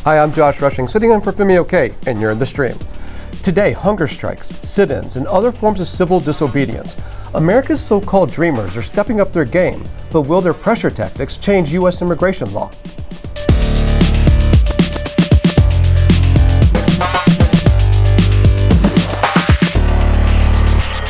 Hi, I'm Josh Rushing, sitting in for Femi OK, and you're in the stream. Today, hunger strikes, sit-ins, and other forms of civil disobedience. America's so-called dreamers are stepping up their game, but will their pressure tactics change U.S. immigration law?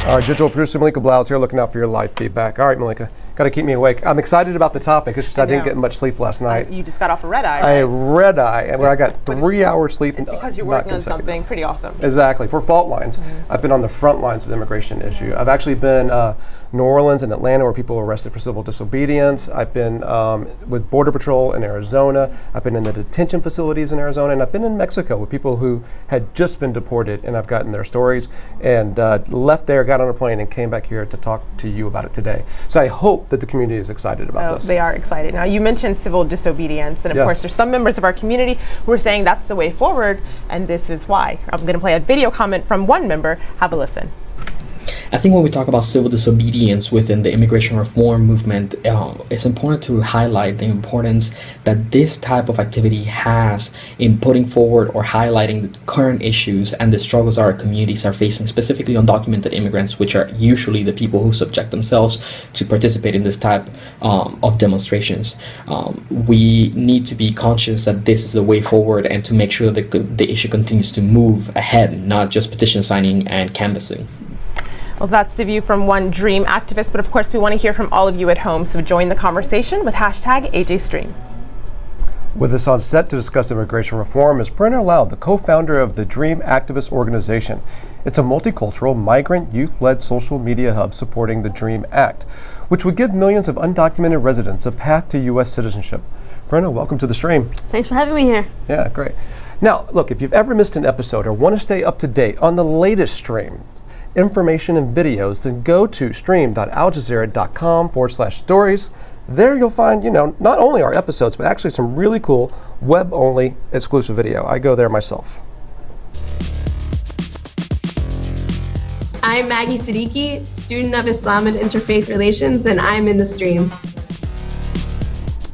Our digital producer Malika Blau is here looking out for your live feedback. All right, Malika, got to keep me awake. I'm excited about the topic. It's just I didn't get much sleep last night. You just got off a red eye, right? A red eye, and I got 3 hours sleep. It's because you're working on something pretty awesome. Exactly, for fault lines. I've been on the front lines of the immigration issue. I've actually been New Orleans and Atlanta where people were arrested for civil disobedience. I've been with Border Patrol in Arizona. I've been in the detention facilities in Arizona, and I've been in Mexico with people who had just been deported, and I've gotten their stories and left there, got on a plane, and came back here to talk to you about it today. So I hope that the community is excited about this. They are excited. Now, you mentioned civil disobedience, and of course, there's some members of our community who are saying that's the way forward, and this is why. I'm going to play a video comment from one member. Have a listen. I think when we talk about civil disobedience within the immigration reform movement, it's important to highlight the importance that this type of activity has in putting forward or highlighting the current issues and the struggles our communities are facing, specifically undocumented immigrants, which are usually the people who subject themselves to participate in this type of demonstrations. We need to be conscious that this is the way forward and to make sure that the issue continues to move ahead, not just petition signing and canvassing. Well, that's the view from one dream activist, but of course we want to hear from all of you at home, so join the conversation with hashtag AJStream. With us on set to discuss immigration reform is Brenner Loud, the co-founder of the Dream Activist Organization. It's a multicultural, migrant, youth-led social media hub supporting the DREAM Act, which would give millions of undocumented residents a path to U.S. citizenship. Brenner, welcome to the stream. Thanks for having me here. Yeah, great. Now, look, if you've ever missed an episode or want to stay up to date on the latest stream, information and videos, then go to stream.aljazeera.com/stories. There you'll find, not only our episodes, but actually some really cool web-only exclusive video. I go there myself. I'm Maggie Siddiqui, student of Islam and Interfaith Relations, and I'm in the stream.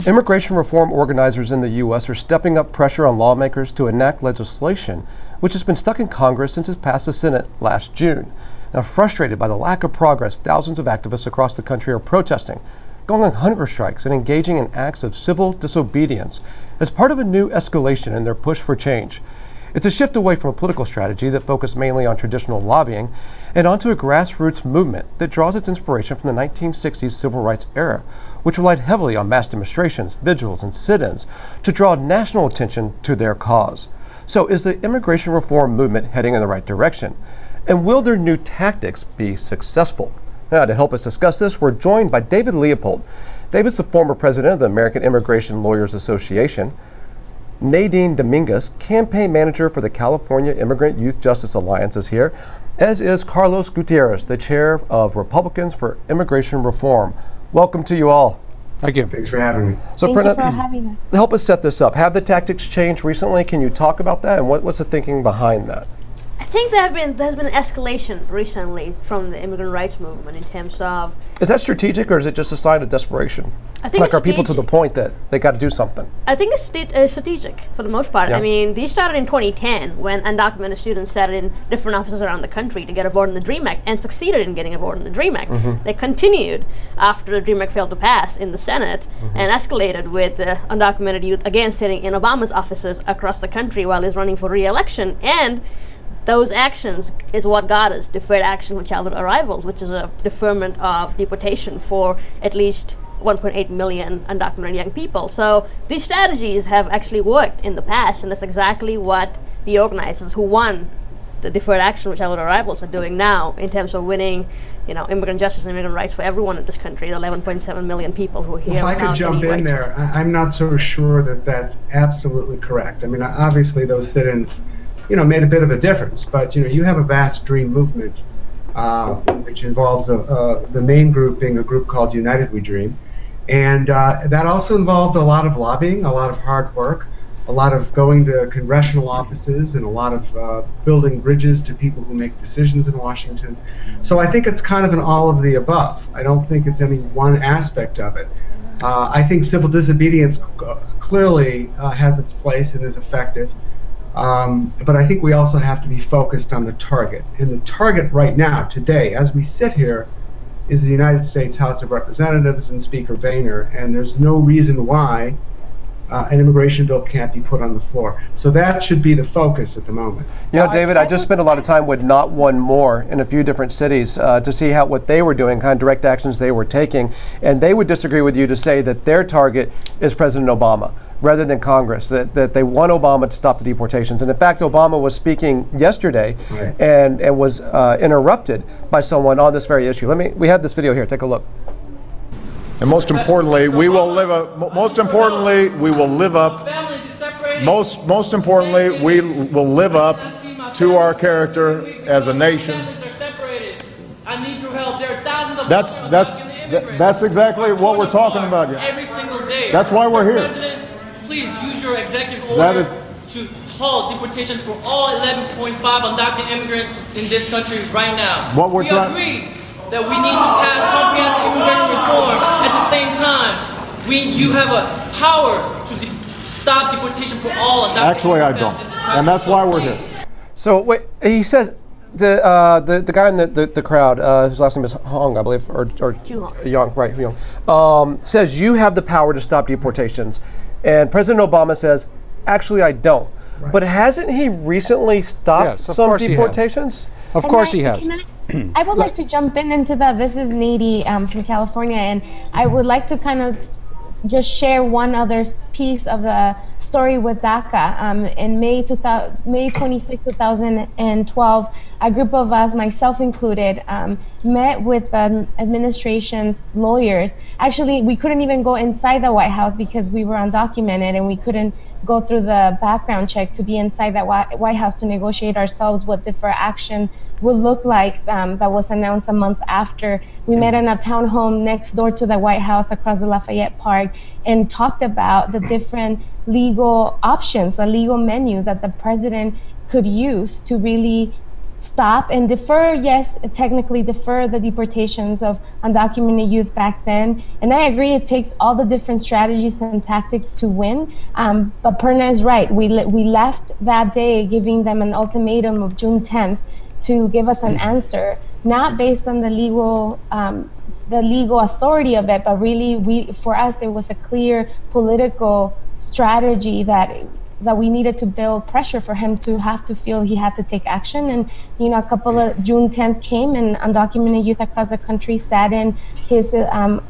Immigration reform organizers in the U.S. are stepping up pressure on lawmakers to enact legislation which has been stuck in Congress since it passed the Senate last June. Now, frustrated by the lack of progress, thousands of activists across the country are protesting, going on hunger strikes, and engaging in acts of civil disobedience as part of a new escalation in their push for change. It's a shift away from a political strategy that focused mainly on traditional lobbying and onto a grassroots movement that draws its inspiration from the 1960s civil rights era, which relied heavily on mass demonstrations, vigils, and sit-ins to draw national attention to their cause. So is the immigration reform movement heading in the right direction? And will their new tactics be successful? Now, to help us discuss this, we're joined by David Leopold. David's the former president of the American Immigration Lawyers Association. Nadine Dominguez, campaign manager for the California Immigrant Youth Justice Alliance, is here, as is Carlos Gutierrez, the chair of Republicans for Immigration Reform. Welcome to you all. Thank you. Thanks for having me. So, Thank you for having us. Help us set this up. Have the tactics changed recently? Can you talk about that? And what's the thinking behind that? I think there's been escalation recently from the immigrant rights movement in terms of... Is that strategic, or is it just a sign of desperation? I think like, are people to the point that they got to do something? I think it's strategic for the most part. Yeah. I mean, these started in 2010 when undocumented students started in different offices around the country to get aboard in the DREAM Act and succeeded in getting aboard in the DREAM Act. They continued after the DREAM Act failed to pass in the Senate and escalated with undocumented youth again sitting in Obama's offices across the country while he's running for re-election. And those actions is what got us deferred action for childhood arrivals, which is a deferment of deportation for at least 1.8 million undocumented young people. So these strategies have actually worked in the past, and that's exactly what the organizers who won the deferred action for childhood arrivals are doing now in terms of winning, immigrant justice and immigrant rights for everyone in this country, the 11.7 million people who are here. If I could jump in there, I'm not so sure that that's absolutely correct. I mean, obviously those sit-ins made a bit of a difference. But, you have a vast DREAM movement, which involves the main group being a group called United We Dream. And that also involved a lot of lobbying, a lot of hard work, a lot of going to congressional offices, and a lot of building bridges to people who make decisions in Washington. So I think it's kind of an all of the above. I don't think it's any one aspect of it. I think civil disobedience clearly has its place and is effective. But I think we also have to be focused on the target. And the target right now, today, as we sit here, is the United States House of Representatives and Speaker Boehner. And there's no reason why an immigration bill can't be put on the floor. So that should be the focus at the moment. You know, David, I just spent a lot of time with Not One More in a few different cities to see what they were doing, kind of direct actions they were taking. And they would disagree with you to say that their target is President Obama rather than Congress, that they want Obama to stop the deportations. And in fact, Obama was speaking yesterday and was interrupted by someone on this very issue. We have this video here. Take a look. And most importantly, we will live up. Most importantly, we will live up. Most importantly, we will live up to our character as a nation. I need your help. There are thousands of That's exactly what we're talking about. Every single day. That's why we're here. President, please use your executive order to halt deportations for all 11.5 undocumented immigrants in this country right now. We agree that we need to pass comprehensive immigration reform. At the same time, you have a power to stop deportation for all undocumented Actually, I don't, and that's why we're here. So wait, he says the guy in the crowd, whose last name is Hong, I believe, or Young, right? Young, says you have the power to stop deportations, and President Obama says, actually, I don't. Right. But hasn't he recently stopped some deportations? Of course he has. I would like to jump into that. This is Nady from California, and I would like to kind of just share one other piece of the story with DACA. In May 26, 2012, a group of us, myself included, met with the administration's lawyers. Actually, we couldn't even go inside the White House because we were undocumented, and we couldn't go through the background check to be inside that White House to negotiate ourselves what deferred action would look like. That was announced a month after. We met in a townhome next door to the White House across the Lafayette Park and talked about the different legal options, a legal menu that the president could use to really stop and defer, technically defer the deportations of undocumented youth back then. And I agree, it takes all the different strategies and tactics to win. But Perna is right. We left that day giving them an ultimatum of June 10th to give us an answer, not based on the legal authority of it, but really for us it was a clear political strategy that we needed to build pressure for him to have to feel he had to take action. And a couple of June 10th came, and undocumented youth across the country sat in his Obama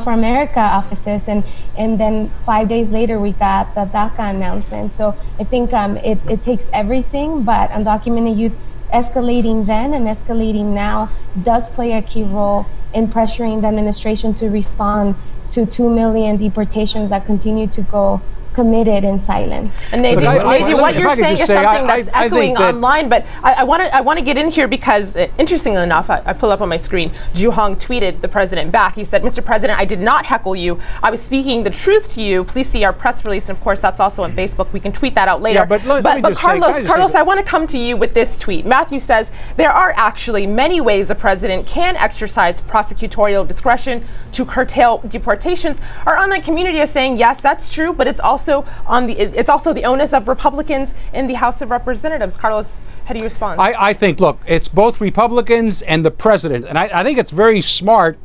for America offices, and then 5 days later we got the DACA announcement. So I think it takes everything, but undocumented youth escalating then and escalating now does play a key role in pressuring the administration to respond to 2 million deportations that continue to go committed in silence. And Nady, what you're saying is something that's echoing online, but I want to get in here because, interestingly enough, I pull up on my screen, Ju Hong tweeted the president back. He said, "Mr. President, I did not heckle you. I was speaking the truth to you. Please see our press release." And of course, that's also on Facebook. We can tweet that out later. Yeah, but Carlos, I want to come to you with this tweet. Matthew says, "There are actually many ways a president can exercise prosecutorial discretion to curtail deportations." Our online community is saying, yes, that's true, but it's also the onus of Republicans in the House of Representatives. Carlos, how do you respond? I think, look, it's both Republicans and the president, and I think it's very smart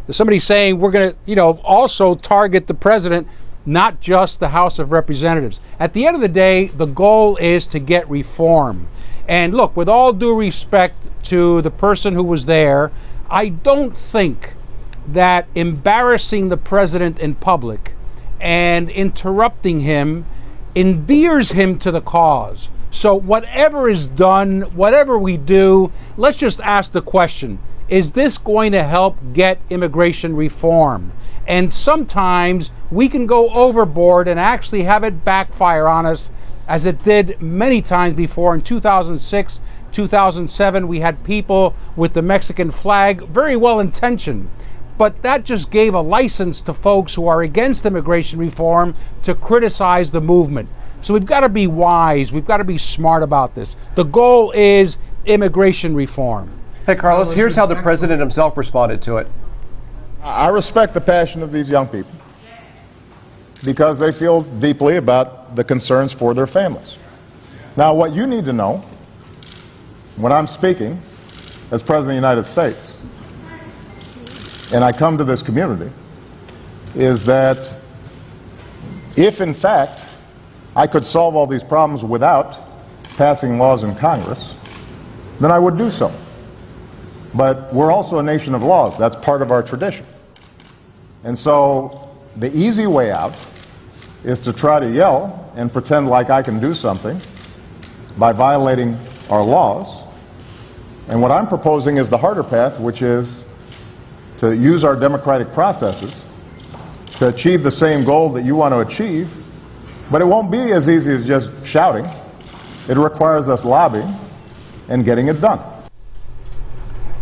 that somebody's saying we're going to, also target the president, not just the House of Representatives. At the end of the day, the goal is to get reform. And look, with all due respect to the person who was there, I don't think that embarrassing the president in public and interrupting him endears him to the cause. So whatever is done, whatever we do, let's just ask the question, is this going to help get immigration reform? And sometimes we can go overboard and actually have it backfire on us, as it did many times before. In 2006, 2007, we had people with the Mexican flag, very well intentioned. But that just gave a license to folks who are against immigration reform to criticize the movement. So we've got to be wise. We've got to be smart about this. The goal is immigration reform. Hey, Carlos, here's how the president himself responded to it. I respect the passion of these young people because they feel deeply about the concerns for their families. Now, what you need to know when I'm speaking as President of the United States, and I come to this community, is that if, in fact, I could solve all these problems without passing laws in Congress, then I would do so. But we're also a nation of laws. That's part of our tradition. And so the easy way out is to try to yell and pretend like I can do something by violating our laws. And what I'm proposing is the harder path, which is to use our democratic processes to achieve the same goal that you want to achieve. But it won't be as easy as just shouting. It requires us lobbying and getting it done.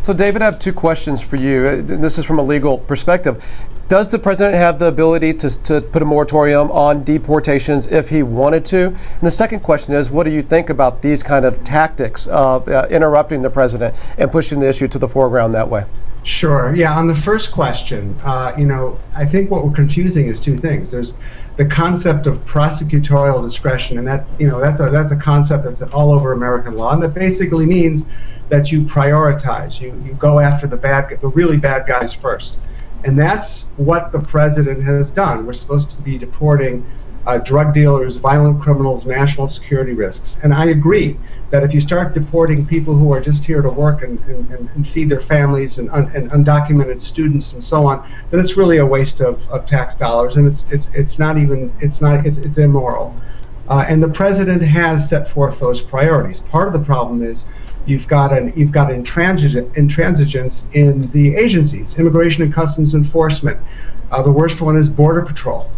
So, David, I have two questions for you. This is from a legal perspective. Does the president have the ability to put a moratorium on deportations if he wanted to? And the second question is, what do you think about these kind of tactics of interrupting the president and pushing the issue to the foreground that way? Sure. Yeah. On the first question, I think what we're confusing is two things. There's the concept of prosecutorial discretion, and that's a concept that's all over American law, and that basically means that you prioritize. You go after the really bad guys first, and that's what the president has done. We're supposed to be deporting drug dealers, violent criminals, national security risks, and I agree that if you start deporting people who are just here to work and feed their families and undocumented students and so on, then it's really a waste of tax dollars, and it's immoral. And the president has set forth those priorities. Part of the problem is you've got intransigence in the agencies, Immigration and Customs Enforcement. The worst one is Border Patrol.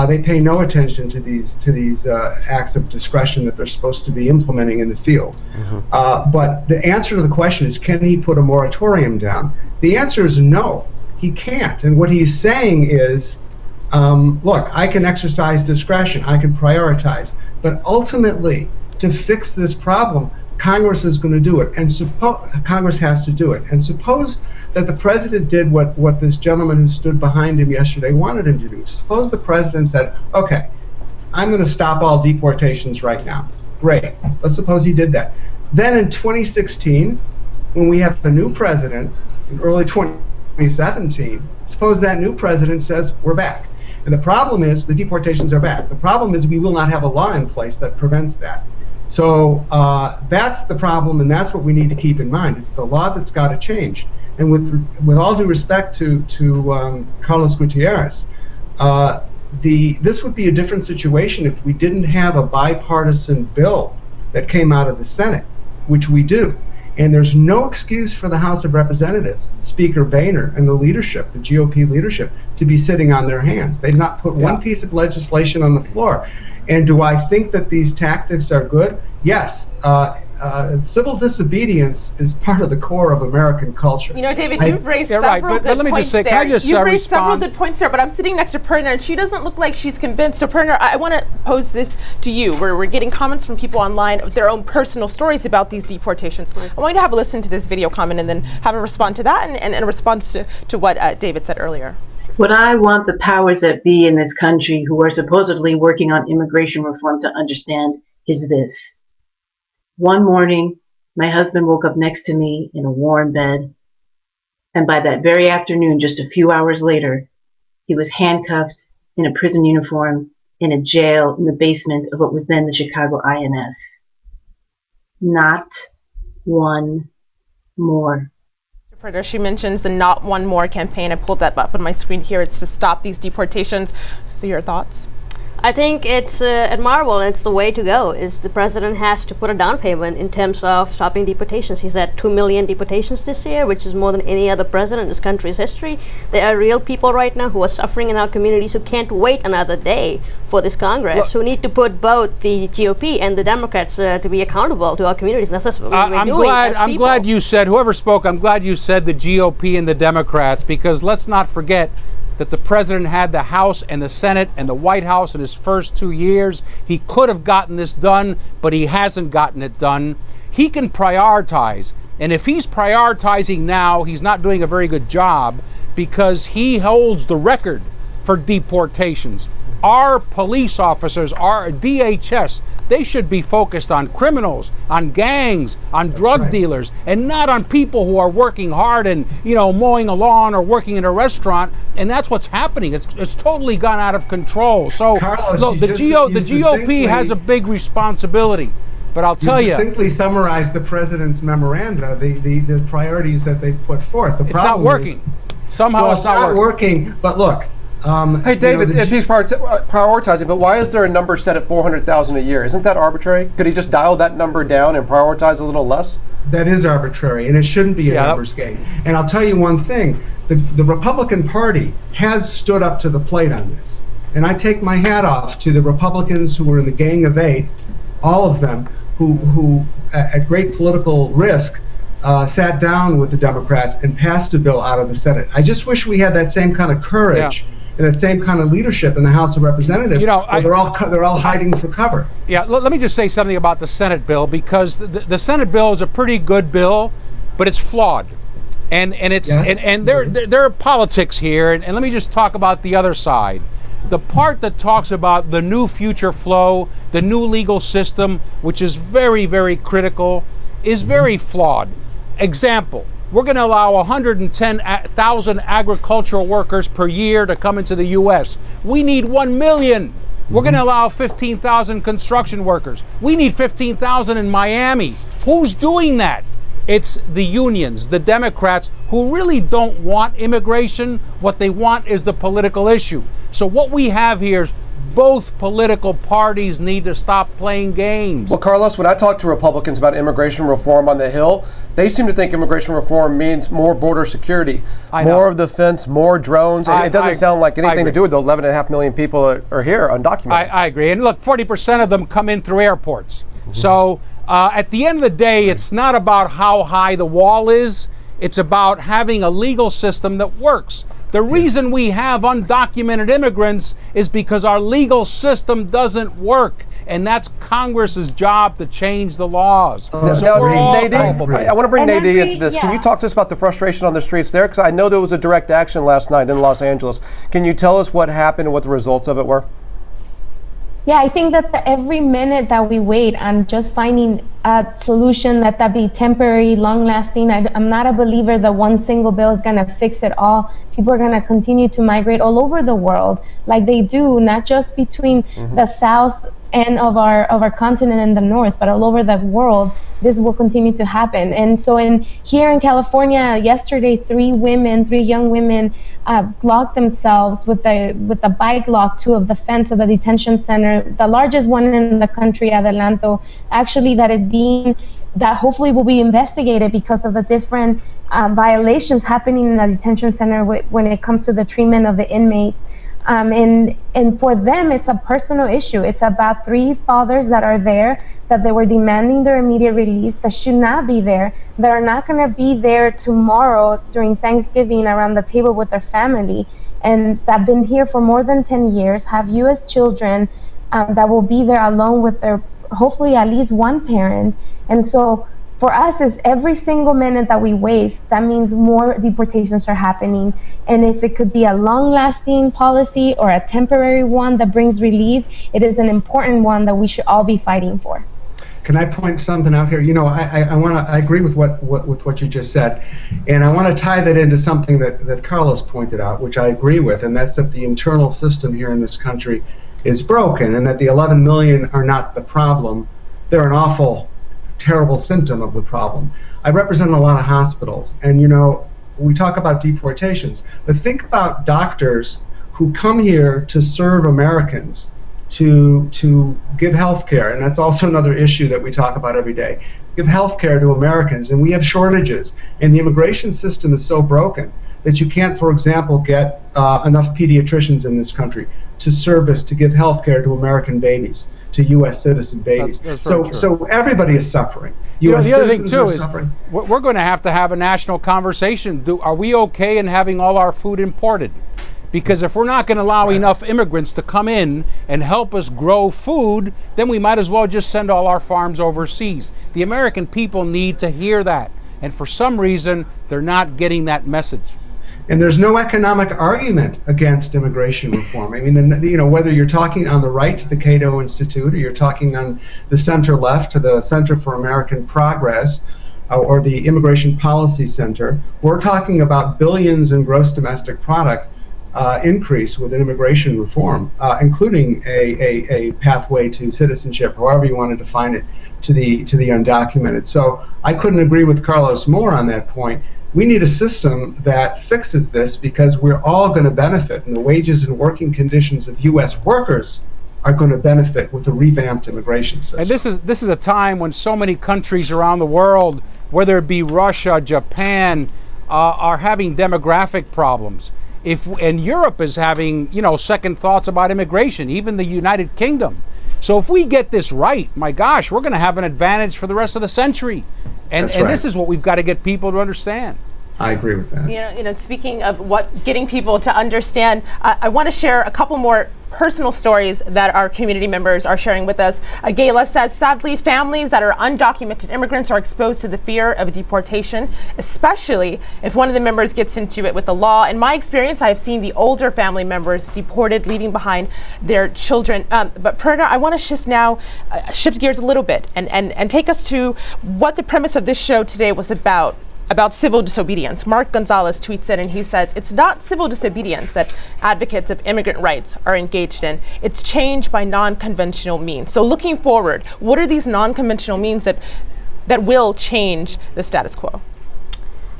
They pay no attention to these acts of discretion that they're supposed to be implementing in the field. Mm-hmm. But the answer to the question is, can he put a moratorium down? The answer is no, he can't. And what he's saying is, look, I can exercise discretion, I can prioritize, but ultimately, to fix this problem, Congress is going to do it, and Congress has to do it. And suppose that the president did what this gentleman who stood behind him yesterday wanted him to do. Suppose the president said, okay, I'm going to stop all deportations right now. Great. Let's suppose he did that. Then in 2016, when we have a new president, in early 2017, suppose that new president says, we're back. And the problem is the deportations are back. The problem is we will not have a law in place that prevents that. So that's the problem, and that's what we need to keep in mind. It's the law that's got to change. And with all due respect to Carlos Gutierrez, this would be a different situation if we didn't have a bipartisan bill that came out of the Senate, which we do. And there's no excuse for the House of Representatives, Speaker Boehner, and the leadership, the GOP leadership, to be sitting on their hands. They've not put one piece of legislation on the floor. And do I think that these tactics are good? Yes. Civil disobedience is part of the core of American culture. You know, David, you've raised several good points there. Can I just you've raised respond? several good points there, but I'm sitting next to Perna, and she doesn't look like she's convinced. So, Perna, I want to pose this to you. We're getting comments from people online of their own personal stories about these deportations. I want you to have a listen to this video comment and then have a respond to that and a response to what David said earlier. What I want the powers that be in this country who are supposedly working on immigration reform to understand is this. One morning, my husband woke up next to me in a warm bed, and by that very afternoon, just a few hours later, he was handcuffed in a prison uniform in a jail in the basement of what was then the Chicago INS. Not one more. She mentions the Not One More campaign. I pulled that up on my screen here. It's to stop these deportations. So your thoughts? I think it's admirable, and it's the way to go. Is the president has to put a down payment in terms of stopping deportations. He's at 2 million deportations this year, which is more than any other president in this country's history. There are real people right now who are suffering in our communities who can't wait another day for this Congress, who need to put both the GOP and the Democrats to be accountable to our communities. And that's what we're doing as people. I'm glad you said, whoever spoke, I'm glad you said the GOP and the Democrats, because let's not forget, that the president had the House and the Senate and the White House in his first 2 years. He could have gotten this done, but he hasn't gotten it done. He can prioritize. And if he's prioritizing now, he's not doing a very good job, because he holds the record for deportations. Our police officers, our DHS, they should be focused on criminals, on gangs, on drug dealers, and not on people who are working hard and, mowing a lawn or working in a restaurant. And that's what's happening. It's totally gone out of control. So Carlos, look, the GOP has a big responsibility. But I'll tell you, simply summarize the president's memoranda, the priorities that they put forth. It's not working. Somehow it's not working. But look. Hey, David, if he's prioritizing, but why is there a number set at 400,000 a year? Isn't that arbitrary? Could he just dial that number down and prioritize a little less? That is arbitrary, and it shouldn't be a numbers game. And I'll tell you one thing, the Republican Party has stood up to the plate on this. And I take my hat off to the Republicans who were in the Gang of Eight, all of them, who at great political risk, sat down with the Democrats and passed a bill out of the Senate. I just wish we had that same kind of courage and that same kind of leadership in the House of Representatives. They're all hiding for cover. Yeah, let me just say something about the Senate bill, because the Senate bill is a pretty good bill, but it's flawed, and it's and there are politics here. And let me just talk about the other side. The part that talks about the new future flow, the new legal system, which is very, very critical, is very flawed. Example, we're going to allow 110,000 agricultural workers per year to come into the U.S. We need 1 million. We're going to allow 15,000 construction workers. We need 15,000 in Miami. Who's doing that? It's the unions, the Democrats, who really don't want immigration. What they want is the political issue. So what we have here is both political parties need to stop playing games. Well, Carlos, when I talk to Republicans about immigration reform on the Hill, they seem to think immigration reform means more border security, more of the fence, more drones. It doesn't sound like anything to do with the 11.5 million people that are here undocumented. I agree. And look, 40% of them come in through airports. So at the end of the day, it's not about how high the wall is. It's about having a legal system that works. The reason we have undocumented immigrants is because our legal system doesn't work. And that's Congress's job to change the laws. Nadine, I want to bring Nadine into this. Can you talk to us about the frustration on the streets there? Because I know there was a direct action last night in Los Angeles. Can you tell us what happened and what the results of it were? Yeah, I think that every minute that we wait on just finding a solution that be temporary, long-lasting, I'm not a believer that one single bill is going to fix it all. People are going to continue to migrate all over the world like they do, not just between the south end of our continent and the north, but all over the world. This will continue to happen. And so here in California, yesterday, three young women locked themselves with the bike lock of the fence of the detention center, the largest one in the country, Adelanto, actually that hopefully will be investigated because of the different violations happening in the detention center when it comes to the treatment of the inmates. And for them, it's a personal issue. It's about three fathers that are there, that they were demanding their immediate release, that should not be there, that are not going to be there tomorrow during Thanksgiving around the table with their family, and that have been here for more than 10 years, have U.S. children that will be there alone with their, hopefully at least one parent. And so for us, is every single minute that we waste, that means more deportations are happening. And if it could be a long-lasting policy or a temporary one that brings relief, it is an important one that we should all be fighting for. Can I point something out here? I agree with what you just said, and I want to tie that into something that Carlos pointed out, which I agree with, and that's that the internal system here in this country is broken, and that the 11 million are not the problem. They're an awful, terrible symptom of the problem. I represent a lot of hospitals, and we talk about deportations, but think about doctors who come here to serve Americans, to give health care, and that's also another issue that we talk about every day. Give health care to Americans, and we have shortages, and the immigration system is so broken that you can't, for example, get enough pediatricians in this country to give health care to American babies, to U.S. citizen babies. So everybody is suffering. The other thing too is we're going to have a national conversation. Are we okay in having all our food imported? Because if we're not going to allow enough immigrants to come in and help us grow food, then we might as well just send all our farms overseas. The American people need to hear that. And for some reason, they're not getting that message. And there's no economic argument against immigration reform. I mean, you know, whether you're talking on the right to the Cato Institute, or you're talking on the center left to the Center for American Progress, or the Immigration Policy Center, we're talking about billions in gross domestic product increase with immigration reform, including a pathway to citizenship, however you want to define it, to the undocumented. So I couldn't agree with Carlos more on that point. We need a system that fixes this, because we're all going to benefit, and the wages and working conditions of U.S. workers are going to benefit with a revamped immigration system. And this is a time when so many countries around the world, whether it be Russia, Japan, are having demographic problems. And Europe is having, you know, second thoughts about immigration, even the United Kingdom. So if we get this right, my gosh, we're going to have an advantage for the rest of the century. And this is what we've got to get people to understand. I agree with that. You know, speaking of getting people to understand, I want to share a couple more personal stories that our community members are sharing with us. Gayla says, sadly, families that are undocumented immigrants are exposed to the fear of deportation, especially if one of the members gets into it with the law. In my experience, I have seen the older family members deported, leaving behind their children. But Perna, I want to shift gears a little bit and take us to what the premise of this show today was about civil disobedience. Mark Gonzalez tweets it, and he says, it's not civil disobedience that advocates of immigrant rights are engaged in. It's change by non-conventional means. So looking forward, what are these non-conventional means that will change the status quo?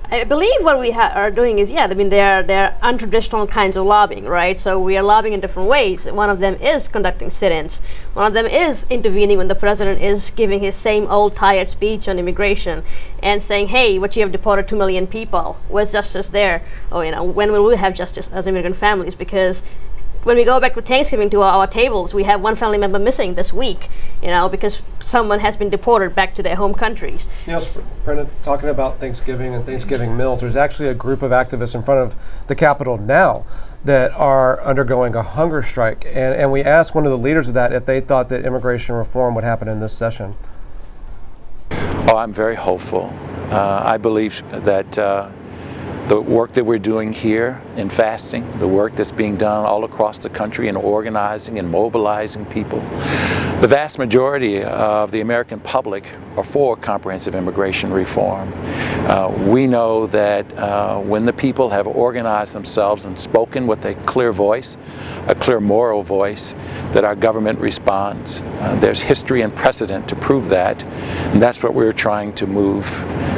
I believe what we are doing is, I mean, they're untraditional kinds of lobbying, right? So we are lobbying in different ways. One of them is conducting sit-ins. One of them is intervening when the president is giving his same old tired speech on immigration and saying, hey, what you have deported 2 million people. Where's justice there? Oh, you know, when will we have justice as immigrant families? Because when we go back to Thanksgiving to our tables, we have one family member missing this week, you know, because someone has been deported back to their home countries. You know, Brenda, talking about Thanksgiving and Thanksgiving meals, there's actually a group of activists in front of the Capitol now that are undergoing a hunger strike. And we asked one of the leaders of that if they thought that immigration reform would happen in this session. Oh, I'm very hopeful. I believe that the work that we're doing here in fasting, the work that's being done all across the country in organizing and mobilizing people, the vast majority of the American public are for comprehensive immigration reform. We know that when the people have organized themselves and spoken with a clear voice, a clear moral voice, that our government responds. There's history and precedent to prove that, and that's what we're trying to move.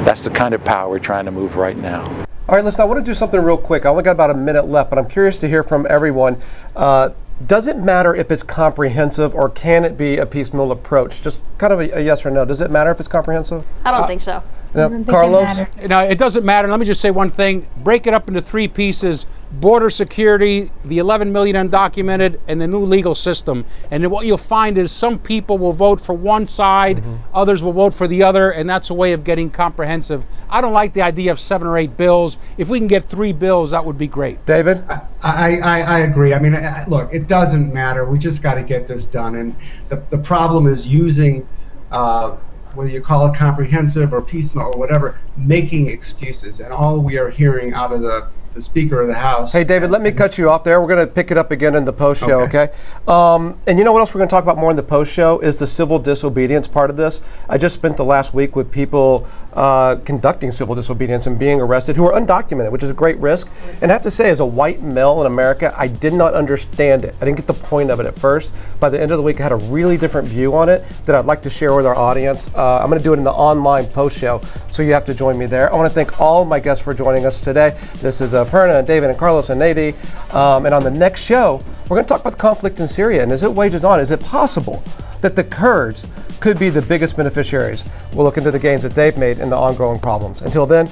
That's the kind of power we're trying to move right now. All right, listen, I want to do something real quick. I only got about a minute left, but I'm curious to hear from everyone. Does it matter if it's comprehensive, or can it be a piecemeal approach? Just kind of a yes or no. Does it matter if it's comprehensive? I don't think so. Carlos? No, it doesn't matter. Let me just say one thing. Break it up into 3 pieces. Border security, the 11 million undocumented, and the new legal system. And then what you'll find is some people will vote for one side, others will vote for the other, and that's a way of getting comprehensive. I don't like the idea of 7 or 8 bills. If we can get 3 bills, that would be great. David? I agree. I mean, look, it doesn't matter. We just got to get this done. And the problem is using, whether you call it comprehensive or piecemeal or whatever, making excuses. And all we are hearing out of the Speaker of the House. Hey, David, let me cut you off there. We're going to pick it up again in the post show, okay? And you know what else we're going to talk about more in the post show is the civil disobedience part of this. I just spent the last week with people conducting civil disobedience and being arrested who are undocumented, which is a great risk. And I have to say, as a white male in America, I did not understand it. I didn't get the point of it at first. By the end of the week, I had a really different view on it that I'd like to share with our audience. I'm going to do it in the online post show, so you have to join me there. I want to thank all of my guests for joining us today. This is Perna and David and Carlos and Nady. And on the next show, we're going to talk about the conflict in Syria. And as it wages on, is it possible that the Kurds could be the biggest beneficiaries? We'll look into the gains that they've made and the ongoing problems. Until then,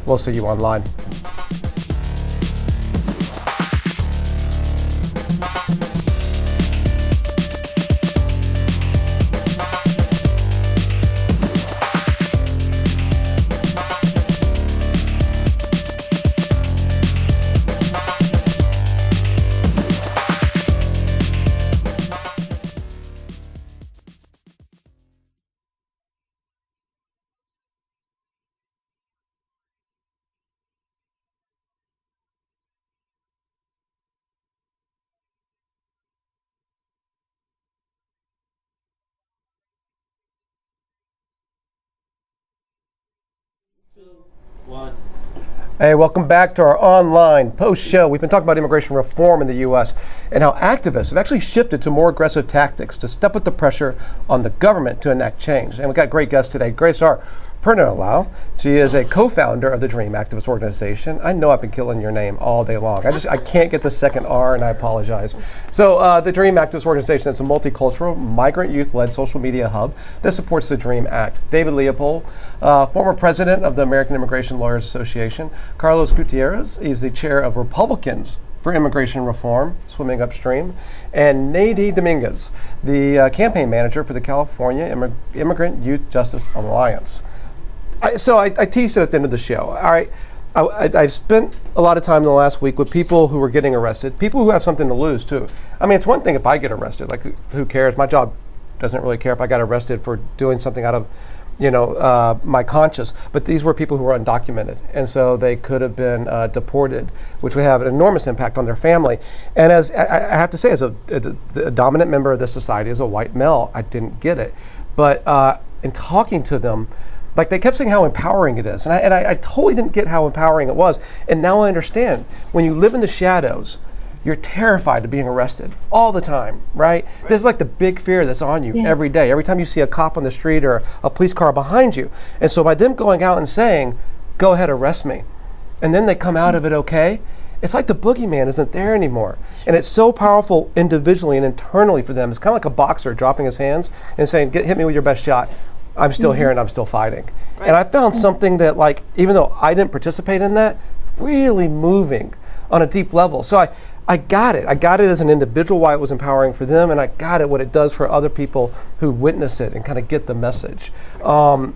we'll see you online. Hey, welcome back to our online post-show. We've been talking about immigration reform in the U.S. and how activists have actually shifted to more aggressive tactics to step with the pressure on the government to enact change. And we've got great guests today. Grace R. Pernillau. She is a co-founder of the DREAM activist organization. I know I've been killing your name all day long. I can't get the second R, and I apologize. So the DREAM activist organization is a multicultural, migrant youth-led social media hub that supports the DREAM Act. David Leopold, former president of the American Immigration Lawyers Association. Carlos Gutierrez, he's the chair of Republicans for Immigration Reform, swimming upstream. And Nadine Dominguez, the campaign manager for the California Immigrant Youth Justice Alliance. So I teased it at the end of the show. All right, I've spent a lot of time in the last week with people who are getting arrested, people who have something to lose too. I mean, it's one thing if I get arrested, like who cares? My job doesn't really care if I got arrested for doing something out of, my conscience. But these were people who were undocumented, and so they could have been deported, which would have an enormous impact on their family. And as I have to say, as a dominant member of this society, as a white male, I didn't get it. But in talking to them, like they kept saying how empowering it is. And I totally didn't get how empowering it was. And now I understand. When you live in the shadows, you're terrified of being arrested all the time, right? There's like the big fear that's on you every day. Every time you see a cop on the street or a police car behind you. And so by them going out and saying, go ahead, arrest me, and then they come out of it okay, it's like the boogeyman isn't there anymore. And it's so powerful individually and internally for them. It's kind of like a boxer dropping his hands and saying, hit me with your best shot. I'm still here and I'm still fighting. Right. And I found something that, like, even though I didn't participate in that, really moving on a deep level. So I got it. I got it as an individual, why it was empowering for them, and I got it what it does for other people who witness it and kind of get the message.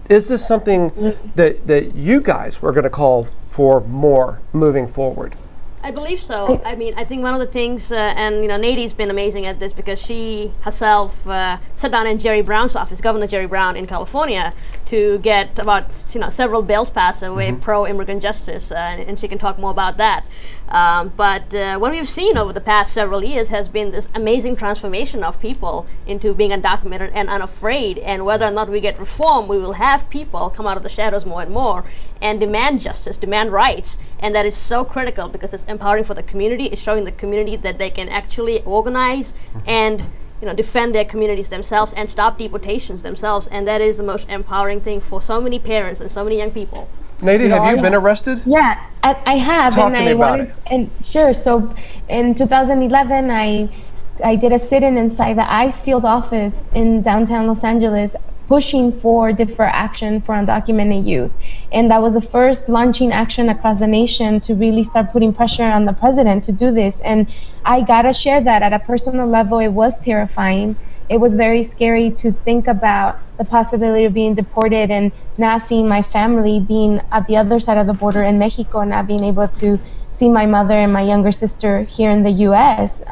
Is this something that you guys were going to call for more moving forward? I believe so. I mean, I think one of the things, and Nadine's been amazing at this because she herself sat down in Jerry Brown's office, Governor Jerry Brown in California, to get about several bills passed away pro-immigrant justice, and she can talk more about that. But what we've seen over the past several years has been this amazing transformation of people into being undocumented and unafraid. And whether or not we get reform, we will have people come out of the shadows more and more and demand justice, demand rights. And that is so critical because it's empowering for the community. It's showing the community that they can actually organize and defend their communities themselves and stop deportations themselves. And that is the most empowering thing for so many parents and so many young people. Nadine, have you been arrested? Yeah, I have. Talk to me about it. And sure. So in 2011, I did a sit-in inside the ICE field office in downtown Los Angeles, pushing for deferred action for undocumented youth. And that was the first launching action across the nation to really start putting pressure on the president to do this. And I gotta share that at a personal level, it was terrifying. It was very scary to think about the possibility of being deported and not seeing my family being at the other side of the border in Mexico, not being able to see my mother and my younger sister here in the US.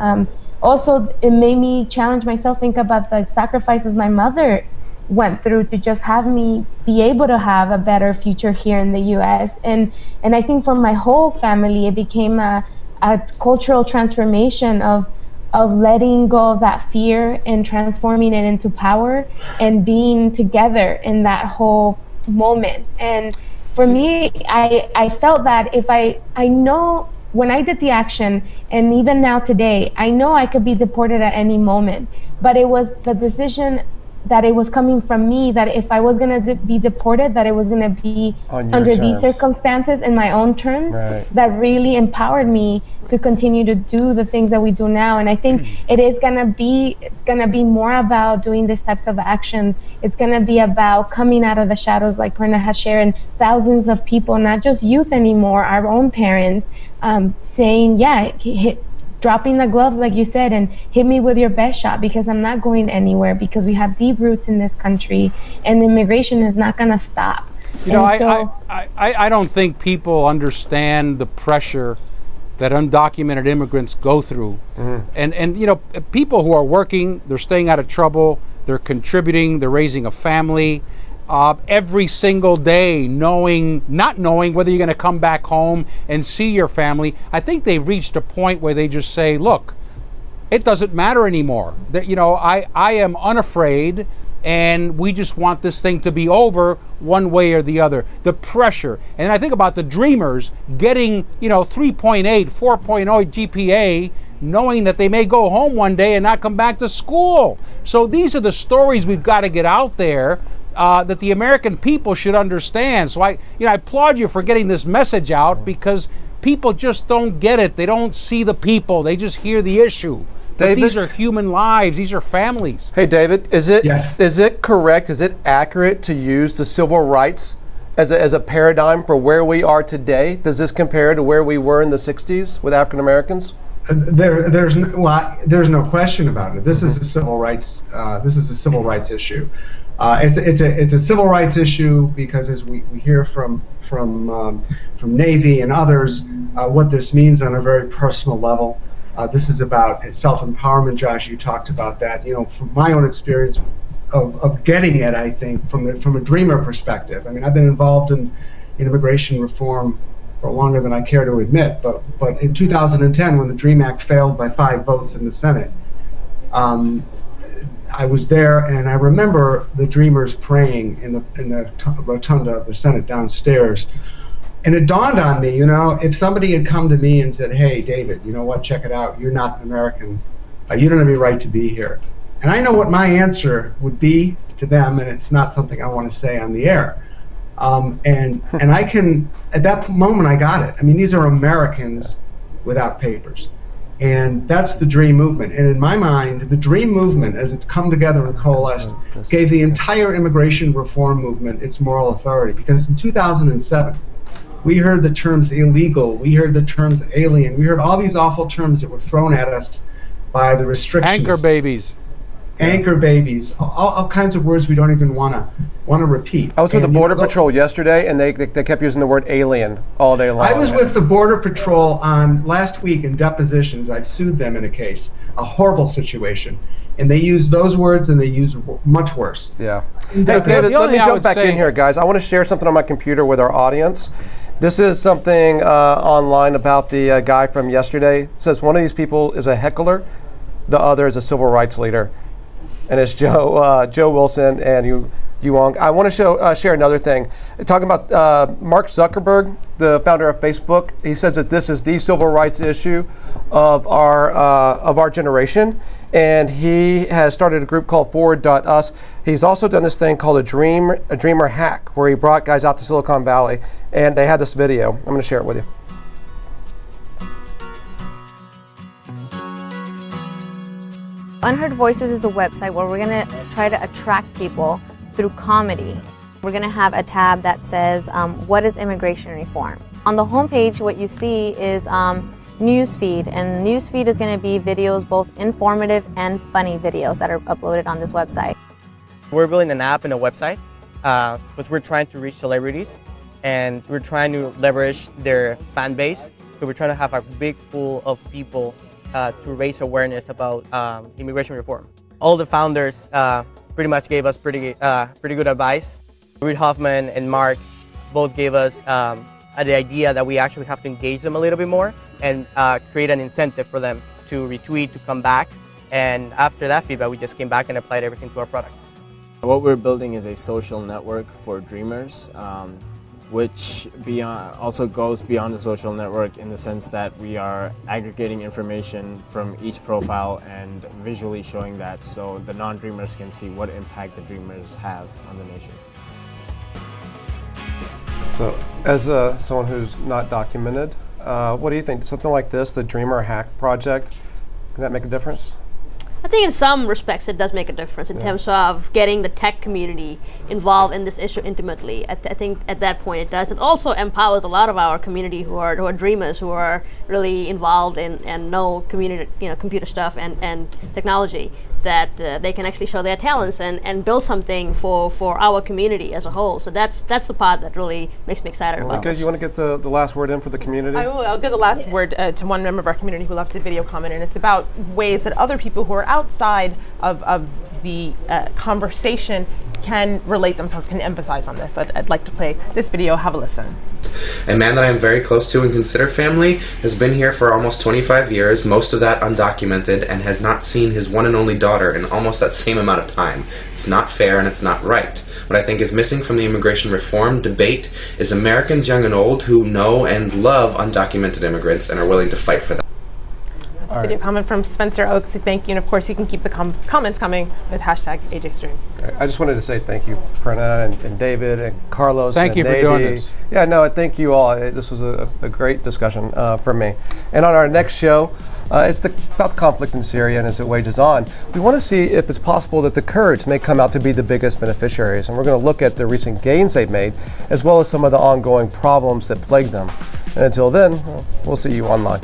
Also, it made me challenge myself, think about the sacrifices my mother went through to just have me be able to have a better future here in the US. And I think for my whole family, it became a cultural transformation of letting go of that fear and transforming it into power and being together in that whole moment. And for me, I felt that if I know when I did the action, and even now today, I know I could be deported at any moment, but it was the decision that it was coming from me, that if I was going to be deported, that it was going to be under these circumstances in my own terms, that really empowered me to continue to do the things that we do now. And I think it's going to be more about doing these types of actions. It's going to be about coming out of the shadows, like Perna has shared, and thousands of people, not just youth anymore, our own parents, saying, dropping the gloves, like you said, and hit me with your best shot, because I'm not going anywhere, because we have deep roots in this country and immigration is not going to stop. I don't think people understand the pressure that undocumented immigrants go through. And people who are working, they're staying out of trouble, they're contributing, they're raising a family, every single day, not knowing whether you're going to come back home and see your family. I think they've reached a point where they just say, look, it doesn't matter anymore. That I am unafraid, and we just want this thing to be over one way or the other. The pressure. And I think about the dreamers getting, 3.8, 4.0 GPA, knowing that they may go home one day and not come back to school. So these are the stories we've got to get out there that the American people should understand. So I applaud you for getting this message out, because people just don't get it. They don't see the people. They just hear the issue. But these are human lives. These are families. Hey, David, is it correct? Is it accurate to use the civil rights as a paradigm for where we are today? Does this compare to where we were in the 60s with African Americans? There's no question about it. This is a civil rights. This is a civil rights issue. It's a civil rights issue because, as we hear from Navy and others, what this means on a very personal level. This is about self-empowerment. Josh, you talked about that. From my own experience of getting it, I think from a dreamer perspective. I mean, I've been involved in immigration reform for longer than I care to admit. But in 2010, when the DREAM Act failed by 5 votes in the Senate, I was there, and I remember the dreamers praying in the rotunda of the Senate downstairs. And it dawned on me, if somebody had come to me and said, "Hey, David, you know what? Check it out. You're not an American. You don't have any right to be here." And I know what my answer would be to them, and it's not something I want to say on the air. And I can, at that moment, I got it. I mean, these are Americans without papers. And that's the DREAM movement. And in my mind, the DREAM movement, as it's come together and coalesced, gave the entire immigration reform movement its moral authority. Because in 2007, we heard the terms illegal, we heard the terms alien, we heard all these awful terms that were thrown at us by the restrictions. Anchor babies. Anchor babies, all kinds of words we don't even want to repeat. I was with the Border Patrol yesterday, and they kept using the word alien all day long. I was with the Border Patrol on last week in depositions. I'd sued them in a case, a horrible situation, and they use those words, and they use much worse. Yeah. Hey, David, let me jump back in here, guys. I want to share something on my computer with our audience. This is something online about the guy from yesterday. It says one of these people is a heckler, the other is a civil rights leader. And it's Joe Wilson and Yuong. I want to share another thing. Talking about Mark Zuckerberg, the founder of Facebook. He says that this is the civil rights issue of our generation, and he has started a group called Forward.us. He's also done this thing called a Dreamer Hack, where he brought guys out to Silicon Valley, and they had this video. I'm going to share it with you. Unheard Voices is a website where we're going to try to attract people through comedy. We're going to have a tab that says, what is immigration reform? On the homepage, what you see is newsfeed, and newsfeed is going to be videos, both informative and funny videos that are uploaded on this website. We're building an app and a website, because we're trying to reach celebrities, and we're trying to leverage their fan base. So we're trying to have a big pool of people to raise awareness about immigration reform. All the founders pretty much gave us pretty good advice. Reid Hoffman and Mark both gave us the idea that we actually have to engage them a little bit more and create an incentive for them to retweet, to come back. And after that feedback, we just came back and applied everything to our product. What we're building is a social network for dreamers, which also goes beyond the social network in the sense that we are aggregating information from each profile and visually showing that so the non-dreamers can see what impact the dreamers have on the nation. So, as someone who's not documented, what do you think? Something like this, the Dreamer Hack project, can that make a difference? I think in some respects it does make a difference in terms of getting the tech community involved in this issue intimately. I think at that point it does. It also empowers a lot of our community who are dreamers, who are really involved in and know computer stuff and technology, that they can actually show their talents and build something for our community as a whole. So that's the part that really makes me excited about this. You want to get the last word in for the community? I will. I'll give the last word to one member of our community who left a video comment, and it's about ways that other people who are outside of the conversation can relate themselves, can emphasize on this. I'd like to play this video. Have a listen. A man that I am very close to and consider family has been here for almost 25 years, most of that undocumented, and has not seen his one and only daughter in almost that same amount of time. It's not fair and it's not right. What I think is missing from the immigration reform debate is Americans, young and old, who know and love undocumented immigrants and are willing to fight for them. That's a video comment from Spencer Oaks. Thank you. And of course, you can keep the comments coming with hashtag AJStream. I just wanted to say thank you, Prerna and David and Carlos. Thank you for doing this. Yeah, no, thank you all. This was a great discussion for me. And on our next show, it's about the conflict in Syria and as it wages on. We want to see if it's possible that the Kurds may come out to be the biggest beneficiaries. And we're going to look at the recent gains they've made, as well as some of the ongoing problems that plague them. And until then, we'll see you online.